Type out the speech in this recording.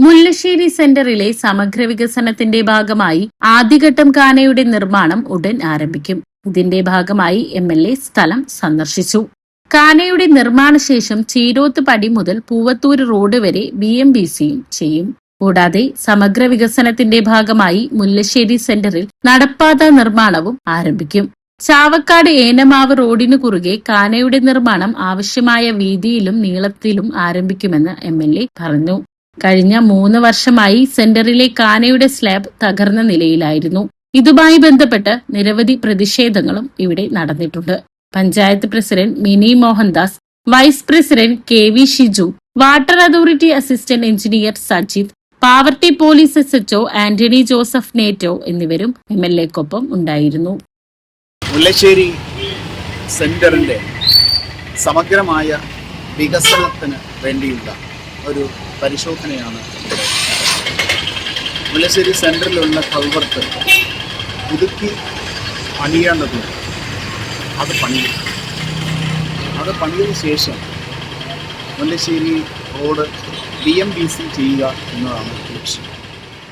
മുല്ലശ്ശേരി സെന്ററിലെ സമഗ്ര വികസനത്തിന്റെ ഭാഗമായി ആദ്യഘട്ടം കാനയുടെ നിർമ്മാണം ഉടൻ ആരംഭിക്കും. ഇതിന്റെ ഭാഗമായി MLA സ്ഥലം സന്ദർശിച്ചു. കാനയുടെ നിർമ്മാണ ശേഷം ചീരോത്ത് പടി മുതൽ പൂവത്തൂര് റോഡ് വരെ BMBCയും ചെയ്യും. കൂടാതെ സമഗ്ര വികസനത്തിന്റെ ഭാഗമായി മുല്ലശ്ശേരി സെന്ററിൽ നടപ്പാത നിർമ്മാണവും ആരംഭിക്കും. ചാവക്കാട് ഏനമാവ് റോഡിനു കുറുകെ കാനയുടെ നിർമ്മാണം ആവശ്യമായ വീതിയിലും നീളത്തിലും ആരംഭിക്കുമെന്ന് MLA പറഞ്ഞു. കഴിഞ്ഞ 3 വർഷമായി സെന്ററിലെ കാനയുടെ സ്ലാബ് തകർന്ന നിലയിലായിരുന്നു. ഇതുമായി ബന്ധപ്പെട്ട് നിരവധി പ്രതിഷേധങ്ങളും ഇവിടെ നടന്നിട്ടുണ്ട്. Panchayat president Mini Mohandas, vice president KV Shiju, water authority assistant engineer Sajith, Pavaratty police SHO Antony Joseph Neto എന്നിവരും MLAക്കൊപ്പം ഉണ്ടായിരുന്നു. മുല്ലശ്ശേരി സെന്ററിന്റെ സമഗ്രമായ വികസനത്തിന് വേണ്ടിയുള്ള ഒരു പരിശോധനയാണ് ഇവിടെ. മുല്ലശ്ശേരി സെന്ററിലുള്ള കൾവർട്ട് പുതുക്കി പണിയേണ്ടതുണ്ട്. അത് പണിയതിനു ശേഷം മുല്ലശ്ശേരി റോഡ് BMBC ചെയ്യുക എന്നതാണ് ലക്ഷ്യം.